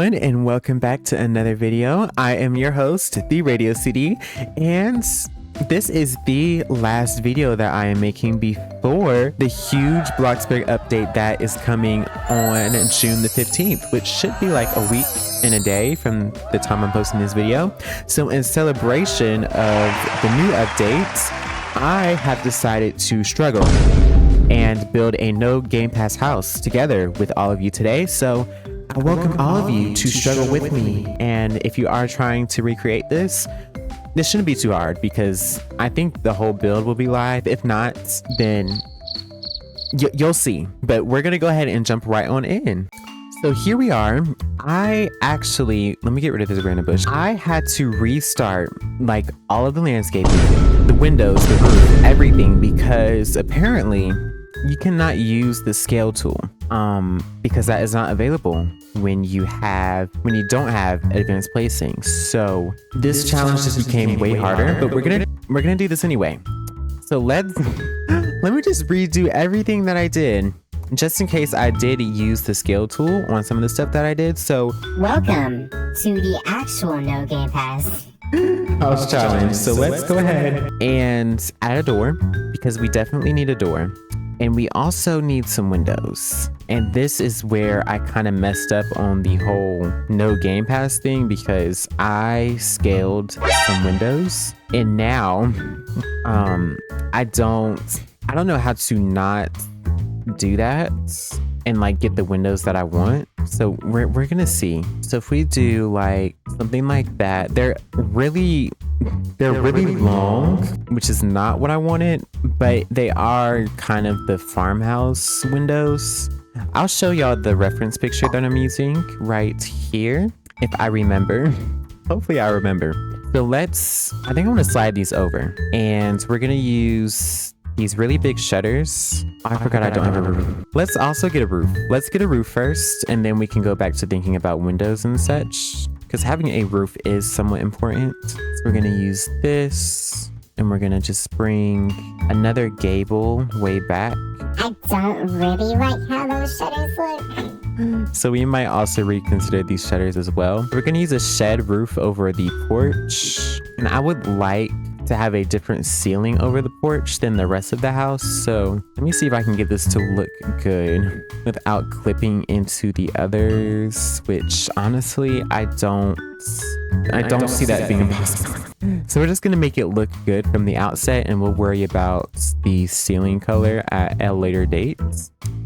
everyone, and welcome back to another video. I am your host, the Radio CD, and this is the last video that I am making before the huge Bloxburg update that is coming on June the 15th, which should be like a week and a day from the time I'm posting this video. So in celebration of the new updates, I have decided to struggle and build a no Game Pass house together with all of you today. So I welcome all of you to struggle with me. And if you are trying to recreate this shouldn't be too hard because I think the whole build will be live. If not, then you'll see. But we're gonna go ahead and jump right on in. So here we are. Let me get rid of this random bush. I had to restart like all of the landscaping, the windows, the roof, everything, because apparently you cannot use the scale tool because that is not available when you don't have advanced placing. So this challenge just became way harder, but we're gonna do this anyway. So let me just redo everything that I did, just in case I did use the scale tool on some of the stuff that I did. So welcome to the actual no Game Pass house challenge. So let's go ahead and add a door because we definitely need a door. And we also need some windows. And this is where I kind of messed up on the whole no Game Pass thing because I scaled some windows. And now I don't know how to not do that and like get the windows that I want. So we're gonna see. So if we do like something like that, they're really long, which is not what I wanted, but they are kind of the farmhouse windows. I'll show y'all the reference picture that I'm using right here if I remember. Hopefully I remember. So I think I'm gonna slide these over and we're gonna use these really big shutters. I forgot I don't have a roof. Let's also get a roof. Let's get a roof first, and then we can go back to thinking about windows and such, because having a roof is somewhat important. So we're gonna use this, and we're gonna just bring another gable way back. I don't really like how those shutters look. So we might also reconsider these shutters as well. We're gonna use a shed roof over the porch, and I would like to have a different ceiling over the porch than the rest of the house. So let me see if I can get this to look good without clipping into the others, which honestly I don't see that being impossible. So we're just gonna make it look good from the outset, and we'll worry about the ceiling color at a later date.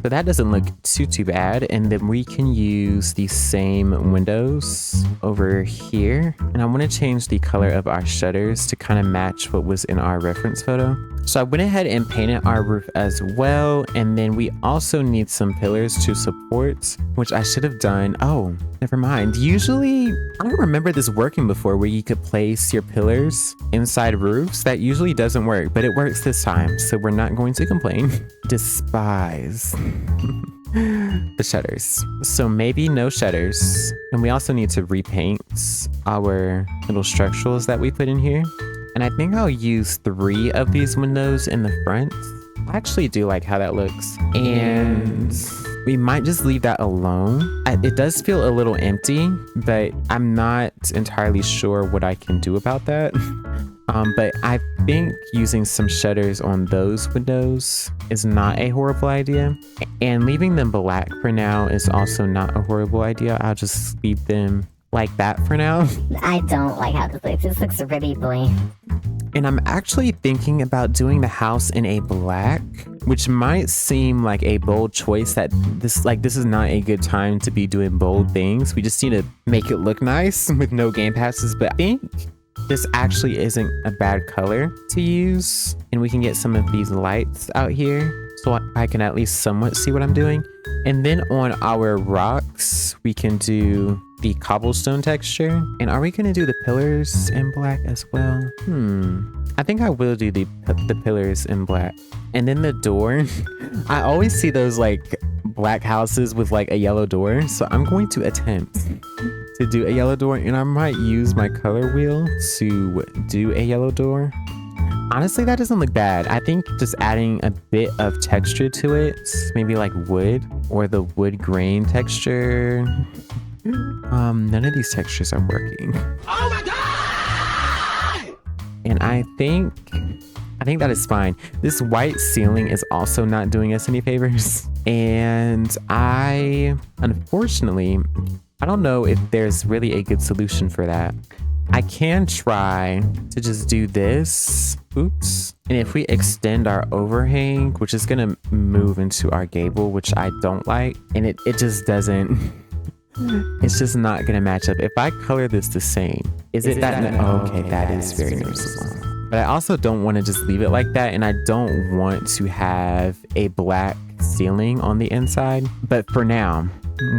So that doesn't look too bad. And then we can use the same windows over here. And I want to change the color of our shutters to kind of match what was in our reference photo. So I went ahead and painted our roof as well. And then we also need some pillars to support, which I should have done. Oh, never mind. Usually, I don't remember this working before where you could place your pillars inside roofs. That usually doesn't work, but it works this time. So we're not going to complain. Despise the shutters. So maybe no shutters. And we also need to repaint our little structurals that we put in here. And I think I'll use 3 of these windows in the front. I actually do like how that looks. And we might just leave that alone. It does feel a little empty, but I'm not entirely sure what I can do about that. But I think using some shutters on those windows is not a horrible idea. And leaving them black for now is also not a horrible idea. I'll just leave them like that for now. I don't like how this looks. This looks really bland. And I'm actually thinking about doing the house in a black, which might seem like a bold choice that this is not a good time to be doing bold things. We just need to make it look nice with no Game Passes. But I think this actually isn't a bad color to use. And we can get some of these lights out here so I can at least somewhat see what I'm doing. And then on our rocks, we can do the cobblestone texture. And are we gonna do the pillars in black as well? I think I will do the pillars in black. And then the door, I always see those like black houses with like a yellow door. So I'm going to attempt to do a yellow door, and I might use my color wheel to do a yellow door. Honestly, that doesn't look bad. I think just adding a bit of texture to it, maybe like wood or the wood grain texture, None of these textures are working. Oh my god! And I think that is fine. This white ceiling is also not doing us any favors. And unfortunately, I don't know if there's really a good solution for that. I can try to just do this. Oops. And if we extend our overhang, which is gonna move into our gable, which I don't like, and it just doesn't, it's just not gonna match up. If I color this the same, is it that? Okay, that is very noticeable. But I also don't want to just leave it like that, and I don't want to have a black ceiling on the inside. But for now,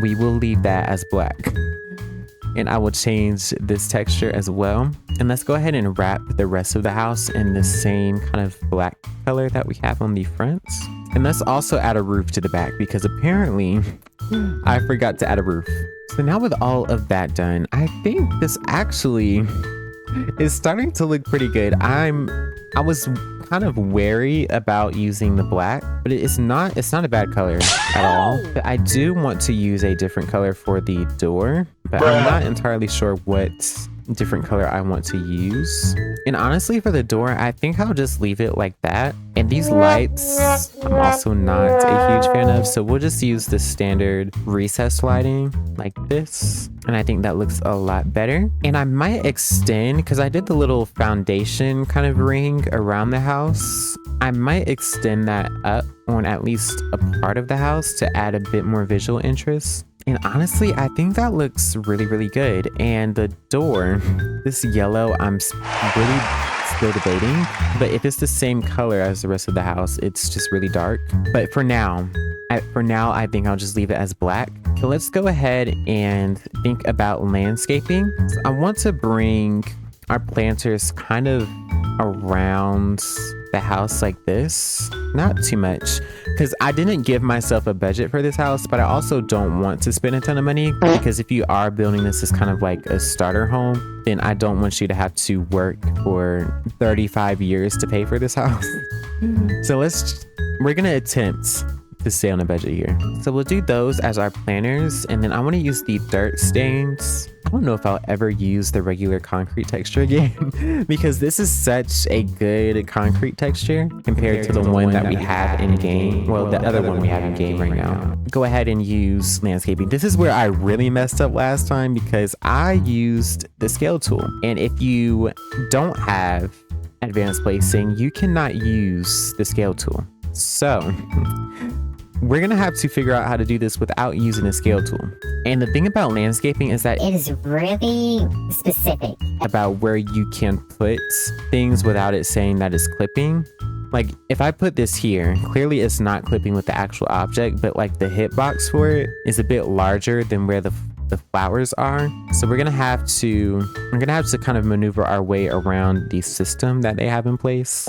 we will leave that as black. And I will change this texture as well. And let's go ahead and wrap the rest of the house in the same kind of black color that we have on the fronts. And let's also add a roof to the back, because apparently I forgot to add a roof. So now with all of that done, I think this actually is starting to look pretty good. I was kind of wary about using the black, but it's not a bad color at all. But I do want to use a different color for the door, but I'm not entirely sure what different color I want to use. And honestly, for the door, I think I'll just leave it like that. And these lights, I'm also not a huge fan of, so we'll just use the standard recessed lighting like this. And I think that looks a lot better. And I might extend, because I did the little foundation kind of ring around the house. I might extend that up on at least a part of the house to add a bit more visual interest. And honestly, I think that looks really, really good. And the door, this yellow, I'm really still debating. But if it's the same color as the rest of the house, it's just really dark. But for now, I think I'll just leave it as black. So let's go ahead and think about landscaping. So I want to bring our planters kind of around the house like this. Not too much, because I didn't give myself a budget for this house, but I also don't want to spend a ton of money, because if you are building this as kind of like a starter home, then I don't want you to have to work for 35 years to pay for this house. So we're gonna attempt to stay on a budget here. So we'll do those as our planters, and then I want to use the dirt stains. I don't know if I'll ever use the regular concrete texture again because this is such a good concrete texture compared to the one that we have in game. Well, the other one we have in game right now. Go ahead and use landscaping. This is where I really messed up last time, because I used the scale tool. And if you don't have advanced placing, you cannot use the scale tool. So we're gonna have to figure out how to do this without using a scale tool. And the thing about landscaping is that it is really specific about where you can put things without it saying that it's clipping. Like if I put this here, clearly it's not clipping with the actual object, but like the hitbox for it is a bit larger than where the flowers are. So we're gonna have to kind of maneuver our way around the system that they have in place.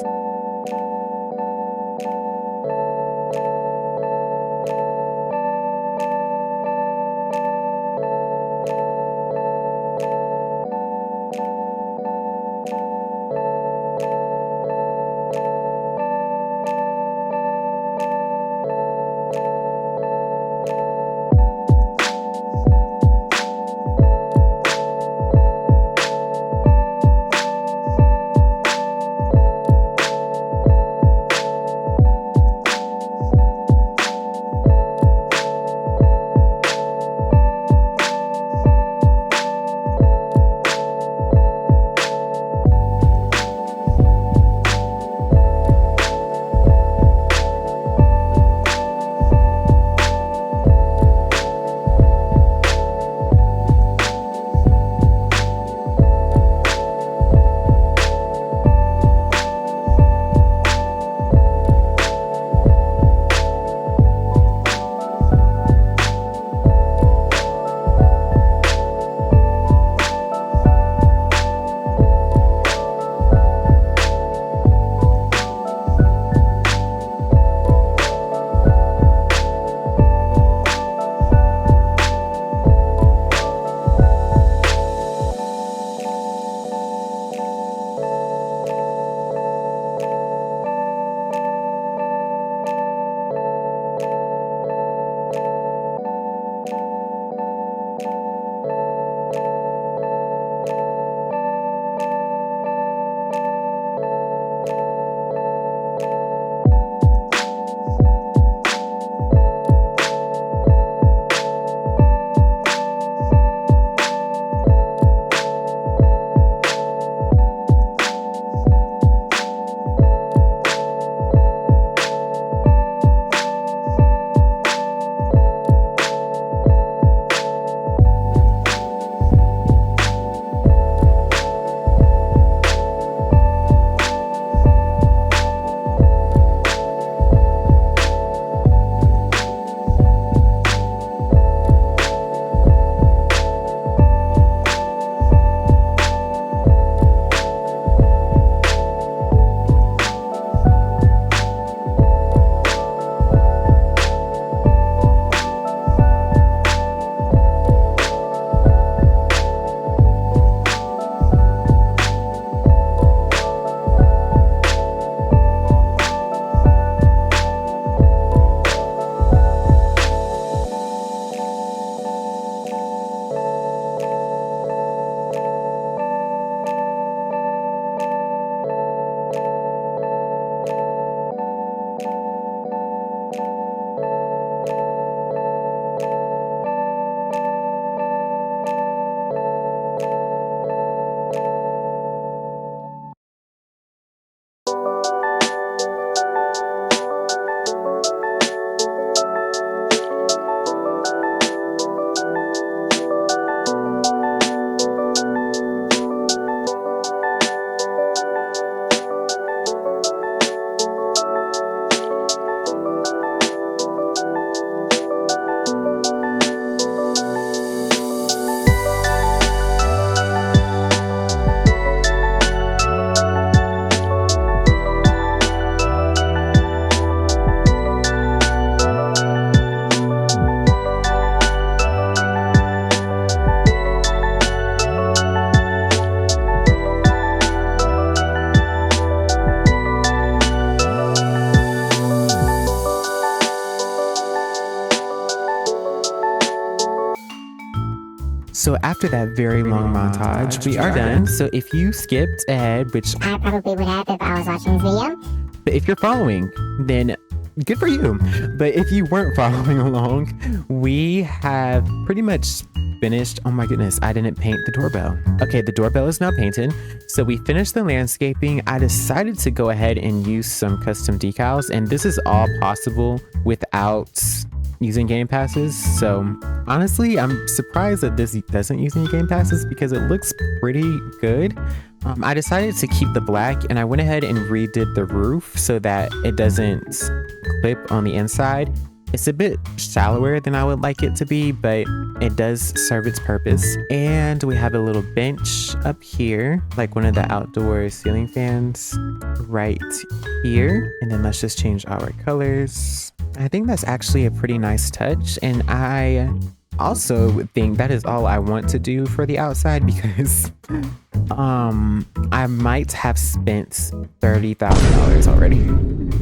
So after that very long montage, we are done. So if you skipped ahead, which I probably would have if I was watching this video. but if you're following, then good for you. But if you weren't following along, we have pretty much finished. Oh my goodness, I didn't paint the doorbell. Okay, the doorbell is now painted. So we finished the landscaping. I decided to go ahead and use some custom decals, and this is all possible without using game passes. So honestly, I'm surprised that this doesn't use any game passes because it looks pretty good. I decided to keep the black, and I went ahead and redid the roof so that it doesn't clip on the inside. It's a bit shallower than I would like it to be, but it does serve its purpose. And we have a little bench up here, like one of the outdoor ceiling fans right here. And then let's just change our colors. I think that's actually a pretty nice touch. And I also think that is all I want to do for the outside because I might have spent $30,000 already,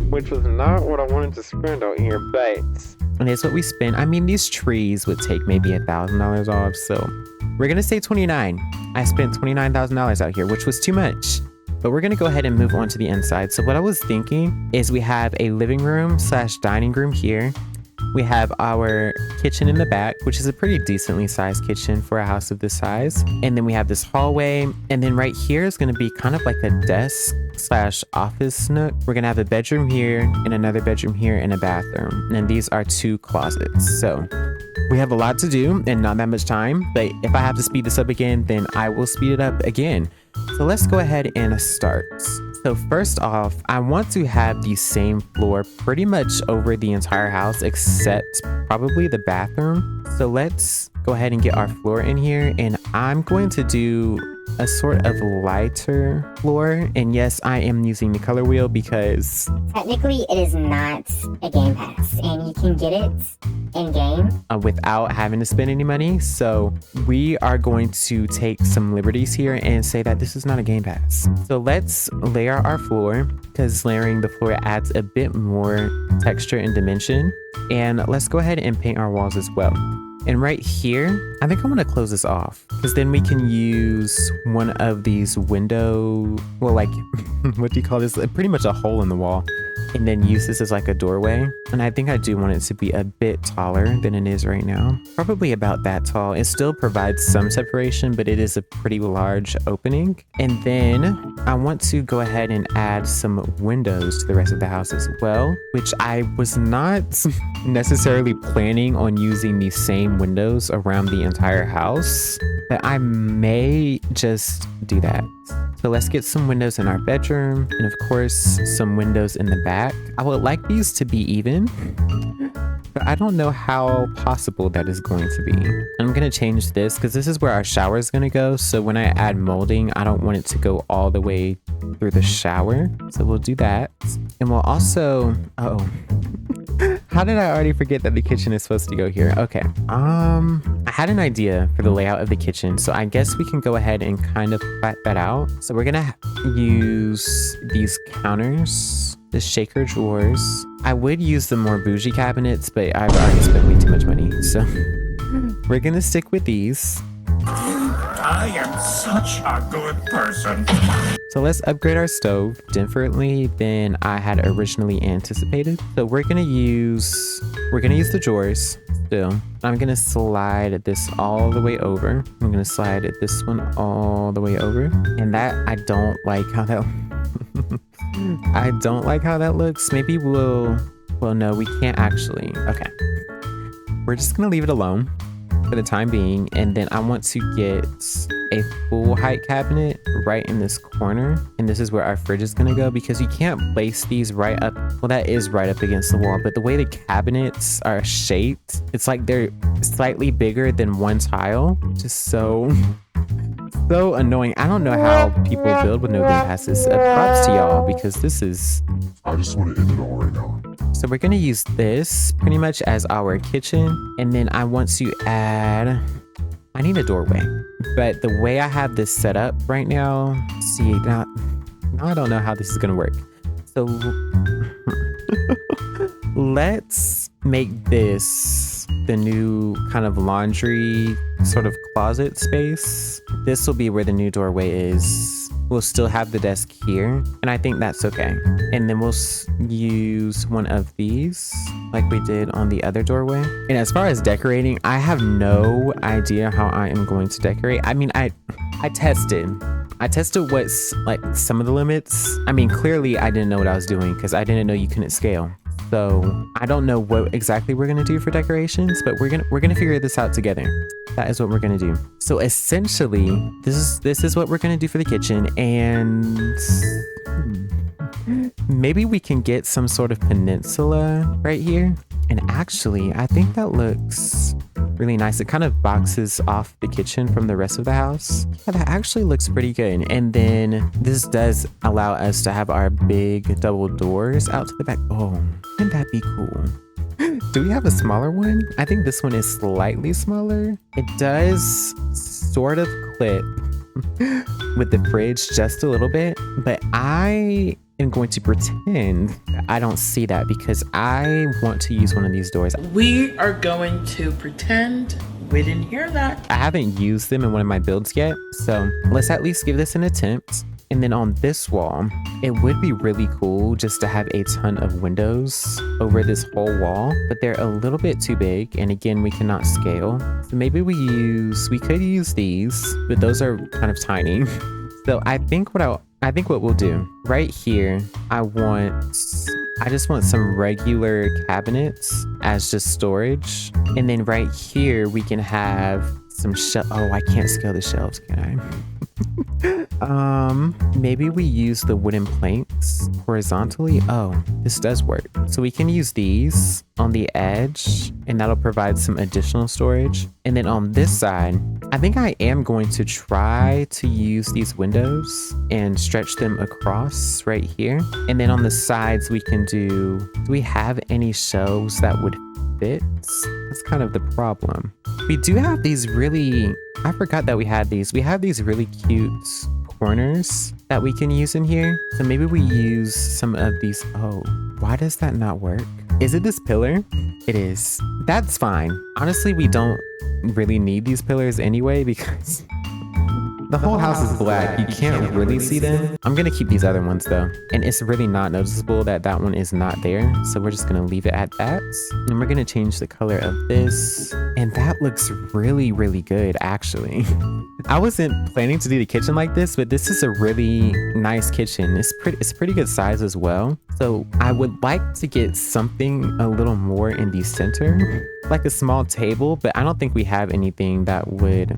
which was not what I wanted to spend out here, but and it's what we spent. I mean, these trees would take maybe $1,000 off, so we're gonna say 29. I spent $29,000 out here, which was too much. But we're gonna go ahead and move on to the inside. So what I was thinking is we have a living room / dining room here. We have our kitchen in the back, which is a pretty decently sized kitchen for a house of this size. And then we have this hallway. And then right here is going to be kind of like a desk / office nook. We're going to have a bedroom here and another bedroom here and a bathroom. And these are 2 closets. So we have a lot to do and not that much time. But if I have to speed this up again, then I will speed it up again. So let's go ahead and start. So first off, I want to have the same floor pretty much over the entire house except probably the bathroom. So let's go ahead and get our floor in here, and I'm going to do a sort of lighter floor. And yes, I am using the color wheel because Technically, it is not a Game Pass, and you can get it in-game. Without having to spend any money. So we are going to take some liberties here and say that this is not a Game Pass. So let's layer our floor because layering the floor adds a bit more texture and dimension. And let's go ahead and paint our walls as well. And right here, I think I want to close this off because then we can use one of these window, well, like, what do you call this? Pretty much a hole in the wall. And then use this as like a doorway. And I think I do want it to be a bit taller than it is right now. Probably about that tall. It still provides some separation, but it is a pretty large opening. And then I want to go ahead and add some windows to the rest of the house as well, which I was not necessarily planning on using the same windows around the entire house, but I may just do that. So let's get some windows in our bedroom and of course some windows in the back. I would like these to be even, but I don't know how possible that is going to be. I'm going to change this because this is where our shower is going to go. So when I add molding, I don't want it to go all the way through the shower. So we'll do that. And we'll also, how did I already forget that the kitchen is supposed to go here? Okay. I had an idea for the layout of the kitchen, so I guess we can go ahead and kind of flat that out. So we're gonna use these counters, the shaker drawers. I would use the more bougie cabinets, but I've already spent way too much money, so we're gonna stick with these. I am such a good person. So let's upgrade our stove differently than I had originally anticipated. So we're gonna use the drawers still. I'm gonna slide this all the way over. I'm gonna slide this one all the way over. And that, I don't like how that I don't like how that looks. Maybe well, no, we can't actually. Okay. We're just gonna leave it alone for the time being, and then I want to get a full height cabinet right in this corner, and this is where our fridge is gonna go because you can't place these right up, well, that is right up against the wall, but the way the cabinets are shaped, it's like they're slightly bigger than one tile, just so annoying. I don't know how people build with no game passes. Props to y'all because this is, I just want to end it all right now. so we're gonna use this pretty much as our kitchen, and then I want to add, I need a doorway, but the way I have this set up right now, see, now I don't know how this is gonna work. So let's make this the new kind of laundry sort of closet space. This will be where the new doorway is. We'll still have the desk here, and I think that's okay. And then we'll use one of these like we did on the other doorway. And as far as decorating, I have no idea how I am going to decorate. I mean, I tested what's like some of the limits. I mean, clearly I didn't know what I was doing because I didn't know you couldn't scale. So I don't know what exactly we're gonna do for decorations, but we're gonna figure this out together. That is what we're gonna do. So essentially, this is what we're gonna do for the kitchen, and maybe we can get some sort of peninsula right here. And actually, I think that looks really nice. It kind of boxes off the kitchen from the rest of the house. Yeah, that actually looks pretty good. And then this does allow us to have our big double doors out to the back. Oh, wouldn't that be cool? Do we have a smaller one? I think this one is slightly smaller. It does sort of clip with the fridge just a little bit, but I am going to pretend that I don't see that because I want to use one of these doors. We are going to pretend we didn't hear that. I haven't used them in one of my builds yet, so let's at least give this an attempt. And then on this wall, it would be really cool just to have a ton of windows over this whole wall, but they're a little bit too big. And again, we cannot scale. So maybe we could use these, but those are kind of tiny. So I think what we'll do right here, I just want some regular cabinets as just storage. And then right here, we can have some oh, I can't scale the shelves, can I? Maybe we use the wooden planks horizontally. Oh, this does work. So we can use these on the edge and that'll provide some additional storage. And then on this side, I think I am going to try to use these windows and stretch them across right here. And then on the sides, we can do we have any shelves that would fit? That's kind of the problem. We do have these I forgot that we had these. We have these really cute corners that we can use in here. So maybe we use some of these. Oh, why does that not work? Is it this pillar? It is. That's fine. Honestly, we don't really need these pillars anyway because the whole house is black. You can't really see them. I'm gonna keep these other ones though. And it's really not noticeable that that one is not there. So we're just gonna leave it at that. And we're gonna change the color of this. And that looks really, really good actually. I wasn't planning to do the kitchen like this, but this is a really nice kitchen. It's pretty good size as well. So I would like to get something a little more in the center, like a small table, but I don't think we have anything that would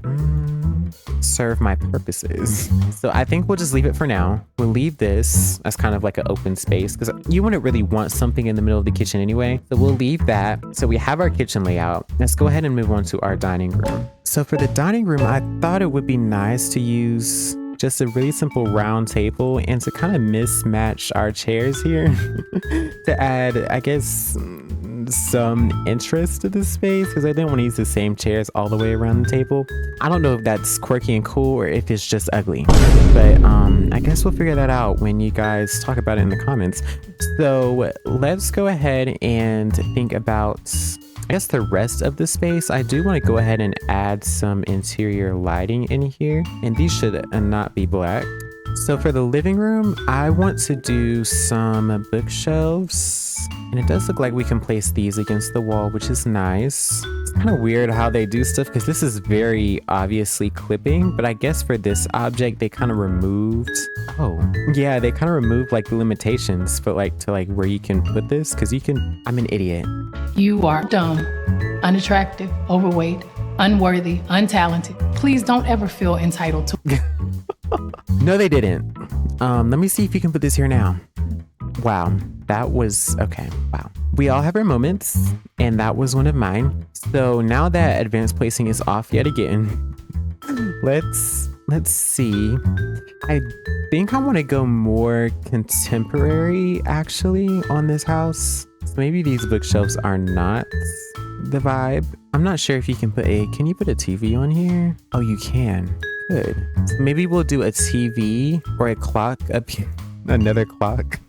serve my purposes. So I think we'll just leave it for now. We'll leave this as kind of like an open space because you wouldn't really want something in the middle of the kitchen anyway. So we'll leave that. So we have our kitchen layout. Let's go ahead and move on to our dining room. So for the dining room, I thought it would be nice to use just a really simple round table and to kind of mismatch our chairs here to add, I guess, some interest to this space because I didn't want to use the same chairs all the way around the table. I don't know if that's quirky and cool or if it's just ugly, but I guess we'll figure that out when you guys talk about it in the comments. So let's go ahead and think about, I guess, the rest of the space. I do want to go ahead and add some interior lighting in here, and these should not be black. So for the living room, I want to do some bookshelves, and it does look like we can place these against the wall, which is nice. It's kind of weird how they do stuff because this is very obviously clipping, but I guess for this object, they kind of removed, they kind of removed like the limitations for like to like where you can put this because I'm an idiot. You are dumb, unattractive, overweight, unworthy, untalented. Please don't ever feel entitled to. No, they didn't. Let me see if you can put this here now. Wow, that was okay. Wow. We all have our moments, and that was one of mine. So now that advanced placing is off yet again, let's see. I think I want to go more contemporary actually on this house. So maybe these bookshelves are not the vibe. I'm not sure if you can can you put a TV on here? Oh, you can. Good. So maybe we'll do a TV or a clock up here. Another clock.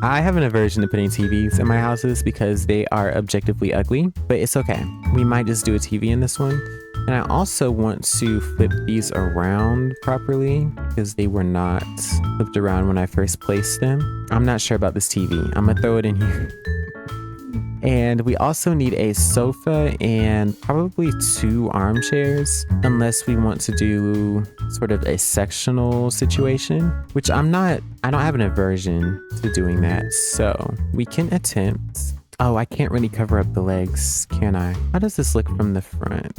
I have an aversion to putting TVs in my houses because they are objectively ugly, but it's okay. We might just do a TV in this one. And I also want to flip these around properly because they were not flipped around when I first placed them. I'm not sure about this TV. I'm gonna throw it in here. And we also need a sofa and probably 2 armchairs, unless we want to do sort of a sectional situation, which I don't have an aversion to doing that. So we can attempt. Oh, I can't really cover up the legs, can I? How does this look from the front?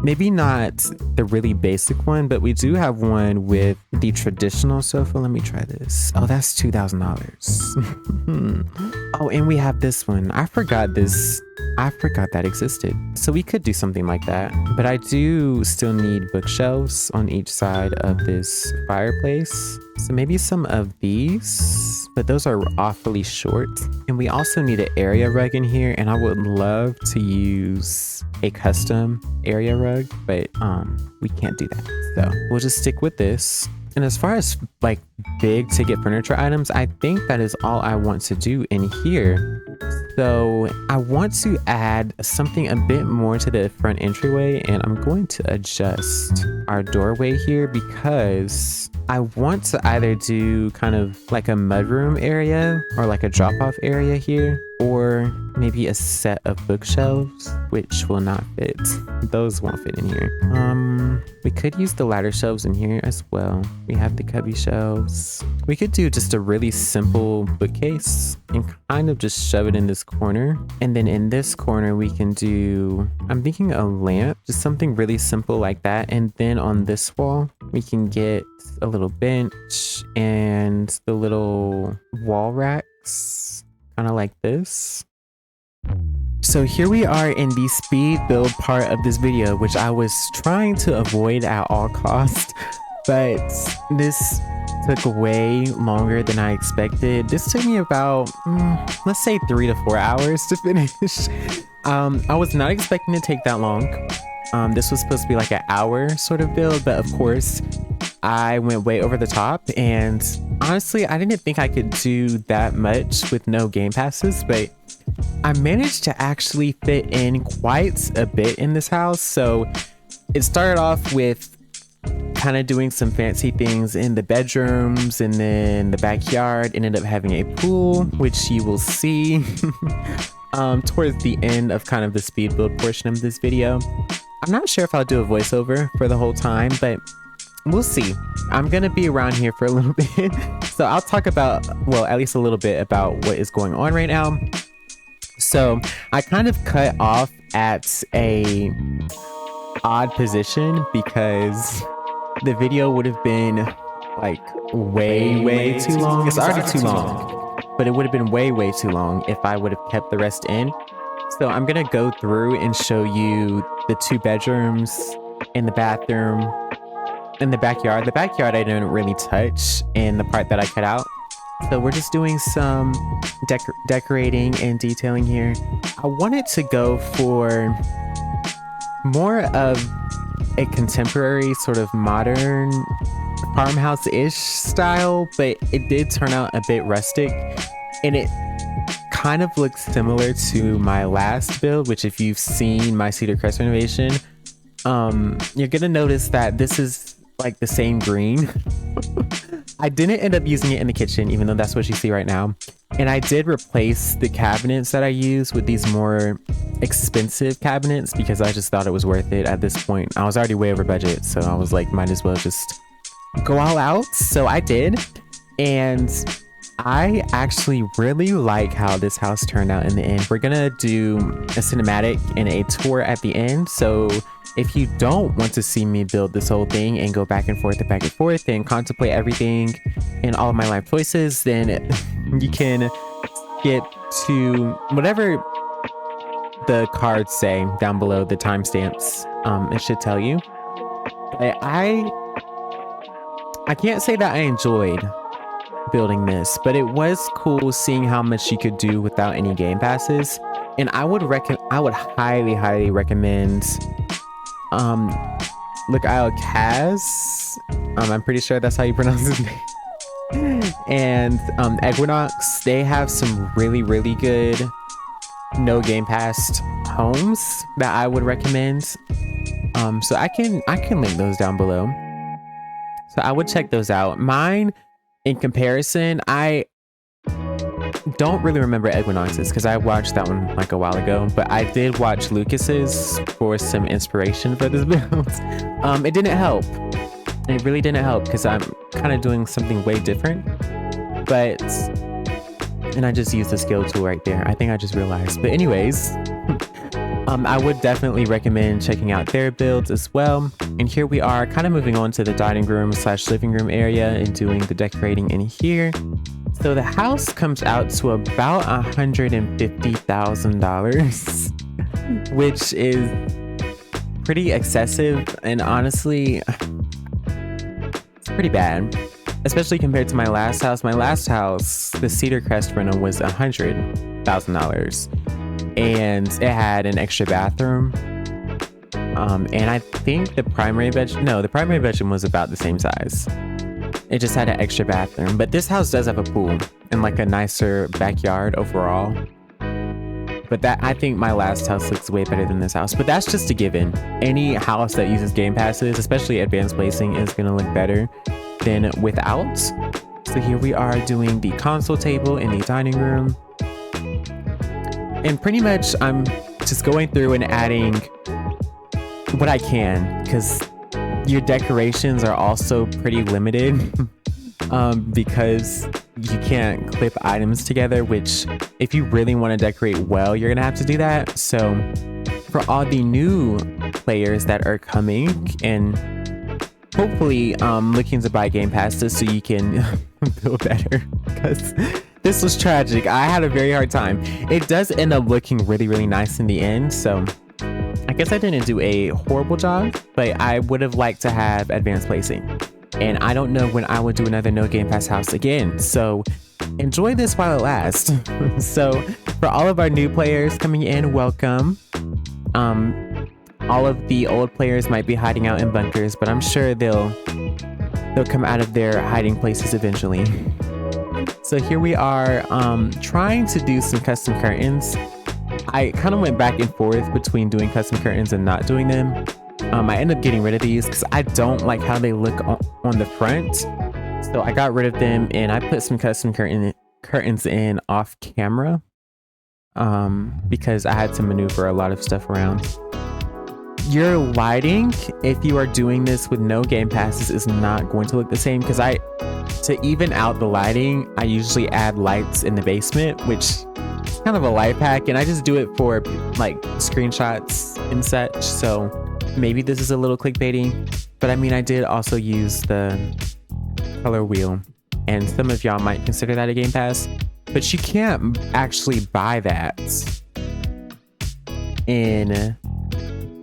Maybe not the really basic one, but we do have one with the traditional sofa. Let me try this. Oh, that's $2,000. Oh, and we have this one. I forgot that existed. So we could do something like that, but I do still need bookshelves on each side of this fireplace. So maybe some of these, but those are awfully short. And we also need an area rug in here, and I would love to use a custom area rug, but we can't do that. So we'll just stick with this. And as far as like big ticket furniture items, I think that is all I want to do in here. So I want to add something a bit more to the front entryway, and I'm going to adjust our doorway here because I want to either do kind of like a mudroom area or like a drop-off area here, or maybe a set of bookshelves, which will not fit. Those won't fit in here. We could use the ladder shelves in here as well. We have the cubby shelves. We could do just a really simple bookcase and kind of just shove it in this corner. And then in this corner, we can do, I'm thinking a lamp, just something really simple like that. And then on this wall, we can get a little bench and the little wall racks, kind of like this. So here we are in the speed build part of this video, which I was trying to avoid at all costs, but this took way longer than I expected. This took me about, let's say 3 to 4 hours to finish. I was not expecting to take that long. This was supposed to be like an hour sort of build, but of course I went way over the top, and honestly, I didn't think I could do that much with no game passes, but I managed to actually fit in quite a bit in this house. So it started off with kind of doing some fancy things in the bedrooms, and then the backyard ended up having a pool, which you will see towards the end of kind of the speed build portion of this video. I'm not sure if I'll do a voiceover for the whole time, but we'll see. I'm gonna be around here for a little bit, so I'll talk about, well, at least a little bit about what is going on right now. So I kind of cut off at a odd position because the video would have been like way too long. It's already too long, but it would have been way too long if I would have kept the rest in. So I'm gonna go through and show you the 2 bedrooms and the bathroom and the backyard. The backyard I didn't really touch in the part that I cut out. So we're just doing some decorating and detailing here. I wanted to go for more of a contemporary sort of modern farmhouse-ish style, but it did turn out a bit rustic, and it kind of looks similar to my last build, which if you've seen my Cedar Crest renovation, you're gonna notice that this is like the same green. I didn't end up using it in the kitchen, even though that's what you see right now. And I did replace the cabinets that I used with these more expensive cabinets because I just thought it was worth it at this point. I was already way over budget, so I was like, might as well just go all out. So I did. And I actually really like how this house turned out in the end. We're gonna do a cinematic and a tour at the end. So if you don't want to see me build this whole thing and go back and forth and contemplate everything and all of my life choices, then you can get to whatever the cards say down below, the timestamps. It should tell you. But I can't say that I enjoyed building this, but it was cool seeing how much you could do without any game passes. And I would highly recommend look out Kaz. I'm pretty sure that's how you pronounce his name. and Equinox, they have some really, really good no Game Pass homes that I would recommend. So I can link those down below. So I would check those out. Mine, in comparison, I don't really remember Equinox's because I watched that one like a while ago, but I did watch Lucas's for some inspiration for this build. It didn't help. It really didn't help because I'm kind of doing something way different. But, and I just used the scale tool right there. I think I just realized. But anyways, I would definitely recommend checking out their builds as well. And here we are kind of moving on to the dining room / living room area and doing the decorating in here. So the house comes out to about $150,000, which is pretty excessive. And honestly, it's pretty bad, especially compared to my last house. My last house, the Cedar Crest rental, was $100,000. And it had an extra bathroom. And I think the primary bedroom was about the same size. It just had an extra bathroom. But this house does have a pool and like a nicer backyard overall. But I think my last house looks way better than this house. But that's just a given. Any house that uses Game Passes, especially advanced placing, is gonna look better than without. So here we are doing the console table in the dining room. And pretty much I'm just going through and adding what I can, because your decorations are also pretty limited because you can't clip items together, which if you really want to decorate well, you're gonna have to do that. So for all the new players that are coming and hopefully looking to buy Game Passes so you can build better, because this was tragic. I had a very hard time. It does end up looking really, really nice in the end. So I guess I didn't do a horrible job, but I would have liked to have advanced placing. And I don't know when I would do another no Game Pass house again. So enjoy this while it lasts. So for all of our new players coming in, welcome. All of the old players might be hiding out in bunkers, but I'm sure they'll come out of their hiding places eventually. So here we are trying to do some custom curtains. I kind of went back and forth between doing custom curtains and not doing them. I ended up getting rid of these because I don't like how they look on the front. So I got rid of them and I put some custom curtains in off camera because I had to maneuver a lot of stuff around. Your lighting, if you are doing this with no Game Passes, is not going to look the same, because to even out the lighting, I usually add lights in the basement, which is kind of a life hack, and I just do it for like screenshots and such. So maybe this is a little clickbaity, but I mean, I did also use the color wheel, and some of y'all might consider that a Game Pass, but you can't actually buy that in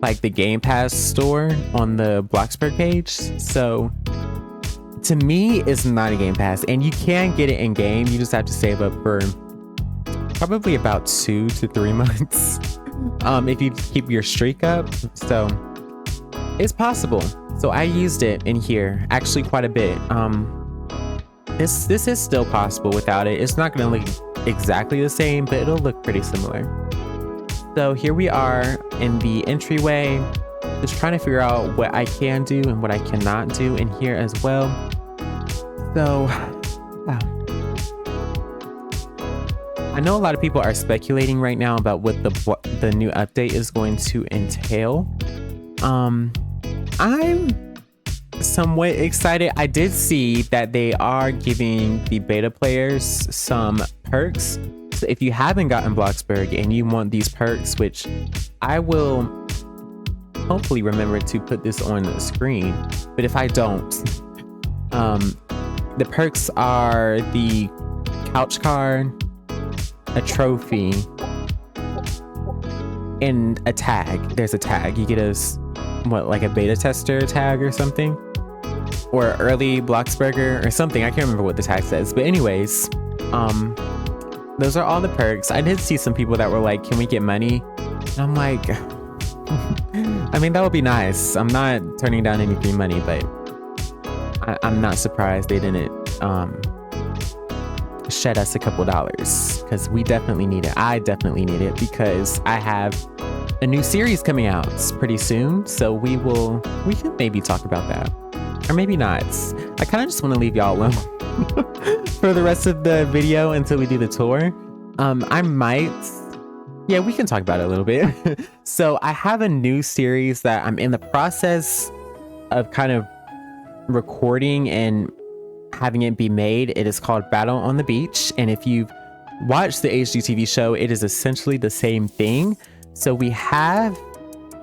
like the Game Pass store on the Bloxburg page. So to me, it's not a Game Pass, and you can get it in game. You just have to save up for probably about 2 to 3 months if you keep your streak up. So it's possible. So I used it in here actually quite a bit. This is still possible without it. It's not going to look exactly the same, but it'll look pretty similar. So here we are in the entryway, just trying to figure out what I can do and what I cannot do in here as well. So I know a lot of people are speculating right now about what the new update is going to entail. I'm somewhat excited. I did see that they are giving the beta players some perks. So if you haven't gotten Bloxburg and you want these perks, which I will hopefully remember to put this on the screen, but if I don't, the perks are the couch card, a trophy, and a tag. There's a tag. You get like a beta tester tag or something, or early Bloxburger or something. I can't remember what the tag says, but anyways, those are all the perks. I did see some people that were like, can we get money? And I'm like, I mean, that would be nice. I'm not turning down any free money, but I'm not surprised they didn't shed us a couple dollars because we definitely need it. I definitely need it because I have a new series coming out pretty soon. So we can maybe talk about that, or maybe not. I kind of just want to leave y'all alone for the rest of the video until we do the tour. I might, yeah, we can talk about it a little bit. So I have a new series that I'm in the process of kind of recording and having it be made. It is called Battle on the Beach, and if you've watched the HGTV show, it is essentially the same thing. So we have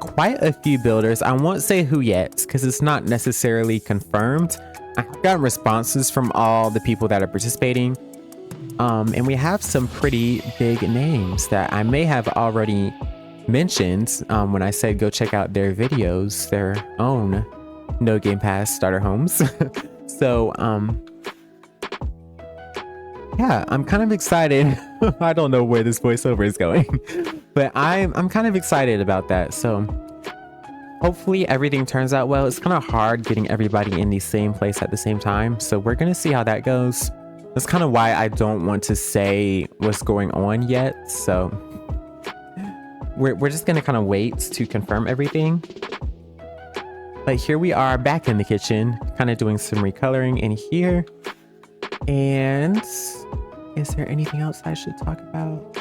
quite a few builders. I won't say who yet because it's not necessarily confirmed. I've gotten responses from all the people that are participating, and we have some pretty big names that I may have already mentioned when I said go check out their videos, their own No Game Pass starter homes. So yeah, I'm kind of excited. I don't know where this voiceover is going, but I'm kind of excited about that. So hopefully everything turns out well. It's kind of hard getting everybody in the same place at the same time, so we're gonna see how that goes. That's kind of why I don't want to say what's going on yet. So we're just gonna kind of wait to confirm everything. But here we are back in the kitchen, kind of doing some recoloring in here. And is there anything else I should talk about?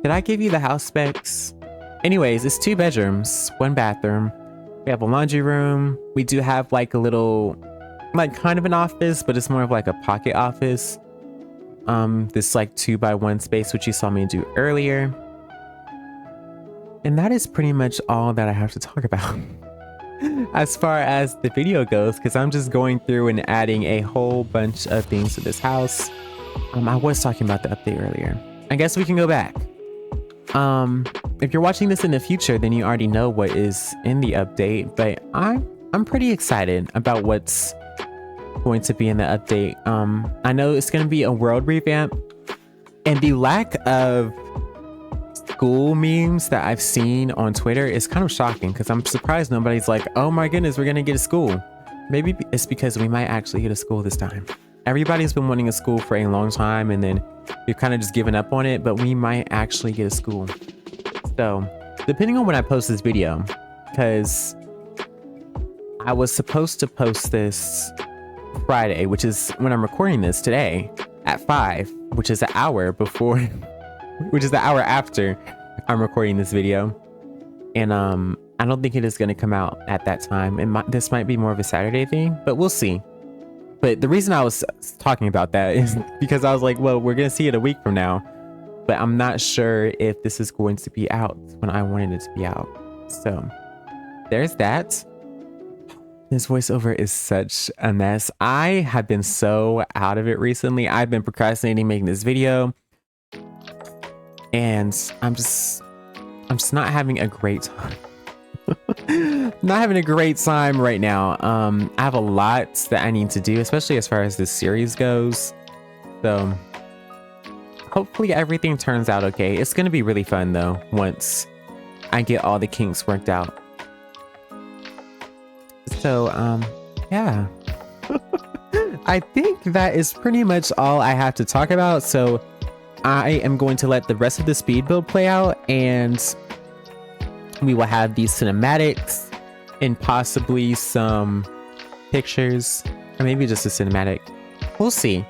Did I give you the house specs? Anyways, it's 2 bedrooms, 1 bathroom. We have a laundry room. We do have like a little, like kind of an office, but it's more of like a pocket office. This like 2x1 space, which you saw me do earlier. And that is pretty much all that I have to talk about as far as the video goes, because I'm just going through and adding a whole bunch of things to this house. I was talking about the update earlier. I guess we can go back. If you're watching this in the future, then you already know what is in the update, but I'm pretty excited about what's going to be in the update. I know it's going to be a world revamp, and the lack of school memes that I've seen on Twitter is kind of shocking, because I'm surprised nobody's like, oh my goodness, we're gonna get a school. Maybe it's because we might actually get a school this time. Everybody's been wanting a school for a long time, and then we've kind of just given up on it, but we might actually get a school. So depending on when I post this video, because I was supposed to post this Friday, which is when I'm recording this today at 5, which is an hour before which is the hour after I'm recording this video. And I don't think it is going to come out at that time. This might be more of a Saturday thing, but we'll see. But the reason I was talking about that is because I was like, well, we're going to see it a week from now, but I'm not sure if this is going to be out when I wanted it to be out. So there's that. This voiceover is such a mess. I have been so out of it recently. I've been procrastinating making this video, and I'm just not having a great time. Not having a great time right now. I have a lot that I need to do, especially as far as this series goes. So hopefully everything turns out okay. It's going to be really fun though, once I get all the kinks worked out. So, yeah. I think that is pretty much all I have to talk about. So I am going to let the rest of the speed build play out, and we will have these cinematics and possibly some pictures, or maybe just a cinematic. We'll see.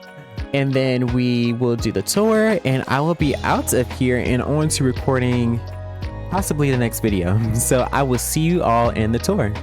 And then we will do the tour, and I will be out of here and on to recording possibly the next video. So I will see you all in the tour.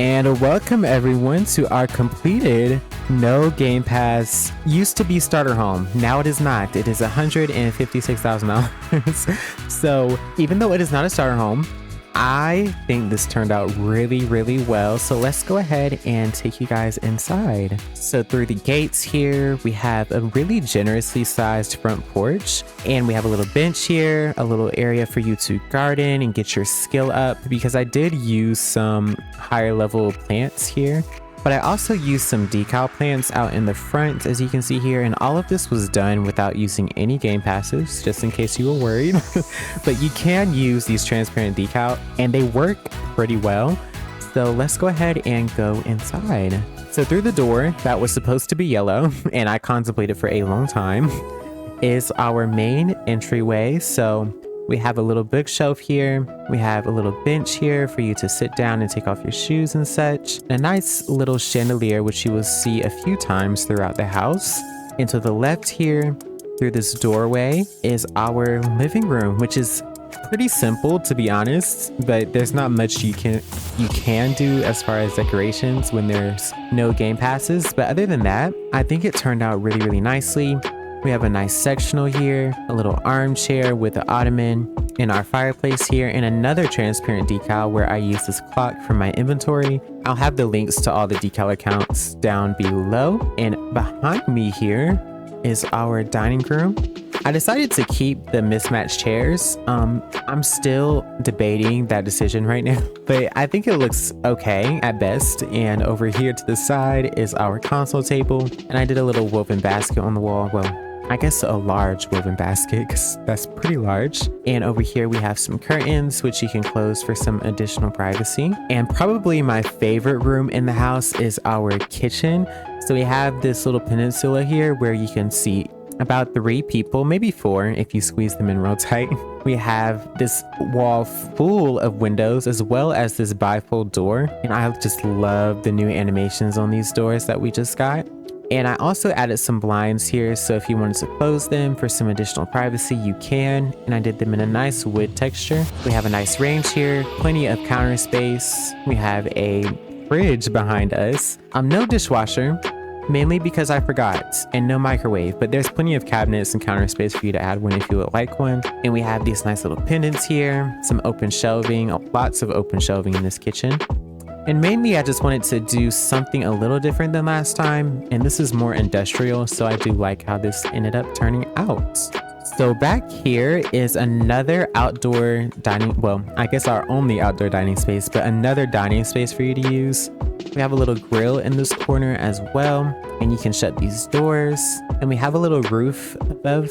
And welcome everyone to our completed No Game Pass. Used to be starter home, now it is not. It is $156,000. So even though it is not a starter home, I think this turned out really, really well. So let's go ahead and take you guys inside. So through the gates here, we have a really generously sized front porch, and we have a little bench here, a little area for you to garden and get your skill up, because I did use some higher level plants here. But I also used some decal plants out in the front, as you can see here, and all of this was done without using any game passes, just in case you were worried. But you can use these transparent decal, and they work pretty well. So let's go ahead and go inside. So through the door that was supposed to be yellow, and I contemplated for a long time, is our main entryway. So we have a little bookshelf here. We have a little bench here for you to sit down and take off your shoes and such. A nice little chandelier, which you will see a few times throughout the house. And to the left here, through this doorway, is our living room, which is pretty simple, to be honest, but there's not much you can do as far as decorations when there's no game passes. But other than that, I think it turned out really, really nicely. We have a nice sectional here, a little armchair with an ottoman in our fireplace here, and another transparent decal where I use this clock for my inventory. I'll have the links to all the decal accounts down below. And behind me here is our dining room. I decided to keep the mismatched chairs. I'm still debating that decision right now, but I think it looks okay at best. And over here to the side is our console table, and I did a little woven basket on the wall. Well, I guess a large woven basket, because that's pretty large. And over here we have some curtains, which you can close for some additional privacy. And probably my favorite room in the house is our kitchen. So we have this little peninsula here where you can see about 3 people, maybe 4 if you squeeze them in real tight. We have this wall full of windows, as well as this bifold door. And I just love the new animations on these doors that we just got. And I also added some blinds here, so if you wanted to close them for some additional privacy, you can. And I did them in a nice wood texture. We have a nice range here, plenty of counter space. We have a fridge behind us. No dishwasher, mainly because I forgot, and no microwave, but there's plenty of cabinets and counter space for you to add one if you would like one. And we have these nice little pendants here, some open shelving, lots of open shelving in this kitchen. And mainly I just wanted to do something a little different than last time, and this is more industrial, so I do like how this ended up turning out. So back here is another outdoor dining, well, I guess our only outdoor dining space, but another dining space for you to use. We have a little grill in this corner as well, and you can shut these doors. And we have a little roof above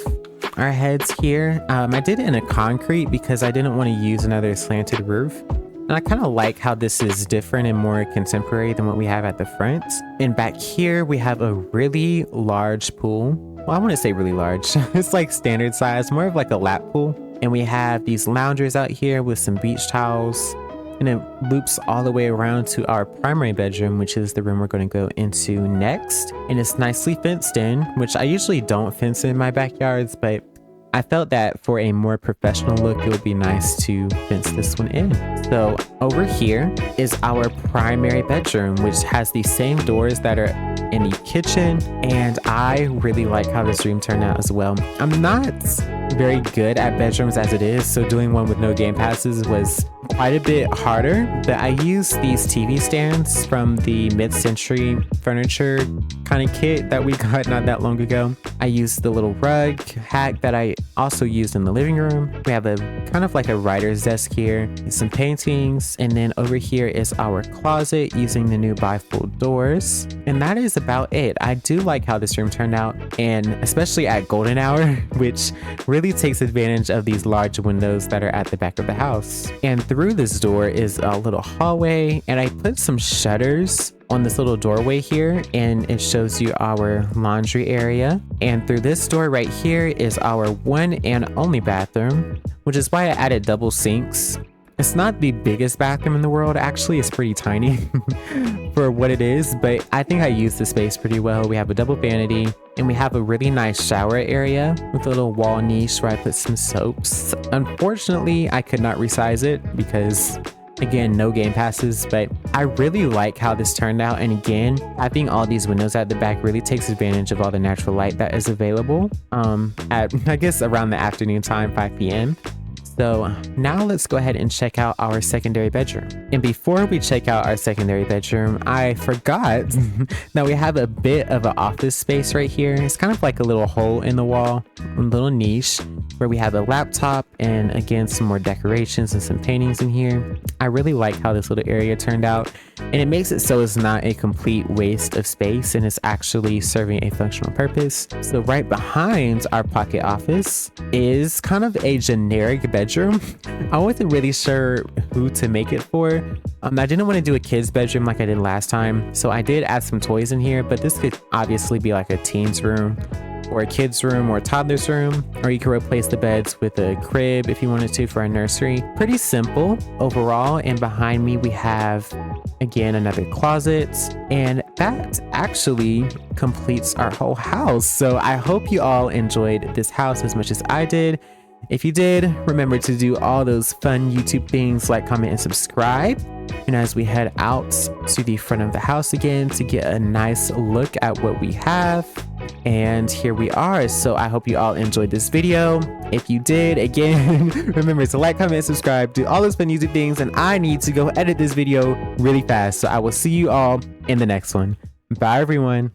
our heads here. I did it in a concrete because I didn't want to use another slanted roof. And I kind of like how this is different and more contemporary than what we have at the front. And back here, we have a really large pool. Well, I wouldn't say really large. It's like standard size, more of like a lap pool. And we have these loungers out here with some beach towels. And it loops all the way around to our primary bedroom, which is the room we're going to go into next. And it's nicely fenced in, which I usually don't fence in my backyards, but I felt that for a more professional look, it would be nice to fence this one in. So over here is our primary bedroom, which has the same doors that are in the kitchen. And I really like how this room turned out as well. I'm not very good at bedrooms as it is, so doing one with no game passes was quite a bit harder. But I used these TV stands from the mid-century furniture kind of kit that we got not that long ago. I used the little rug hack that I also used in the living room. We have a kind of like a writer's desk here, some paintings, and then over here is our closet using the new bifold doors. And that is about it. I do like how this room turned out, and especially at golden hour, which really takes advantage of these large windows that are at the back of the house. And through this door is a little hallway, and I put some shutters on this little doorway here, and it shows you our laundry area. And through this door right here is our one and only bathroom, which is why I added double sinks. It's not the biggest bathroom in the world. Actually, it's pretty tiny for what it is, but I think I used the space pretty well. We have a double vanity, and we have a really nice shower area with a little wall niche where I put some soaps. Unfortunately, I could not resize it because Again, no game passes, but I really like how this turned out. And again, having all these windows at the back really takes advantage of all the natural light that is available at, I guess, around the afternoon time, 5 p.m. So now let's go ahead and check out our secondary bedroom. And before we check out our secondary bedroom, I forgot that we have a bit of an office space right here. It's kind of like a little hole in the wall, a little niche where we have a laptop and again, some more decorations and some paintings in here. I really like how this little area turned out, and it makes it so it's not a complete waste of space and it's actually serving a functional purpose. So right behind our pocket office is kind of a generic bedroom. I wasn't really sure who to make it for. I didn't want to do a kid's bedroom like I did last time, so I did add some toys in here, but this could obviously be like a teen's room or a kid's room or a toddler's room, or you could replace the beds with a crib if you wanted to for a nursery. Pretty simple overall. And behind me we have again another closet, and that actually completes our whole house. So I hope you all enjoyed this house as much as I did. If you did, remember to do all those fun YouTube things like, comment, and subscribe. And as we head out to the front of the house again to get a nice look at what we have. And here we are. So I hope you all enjoyed this video. If you did, again, remember to like, comment, subscribe, do all those fun YouTube things. And I need to go edit this video really fast. So I will see you all in the next one. Bye, everyone.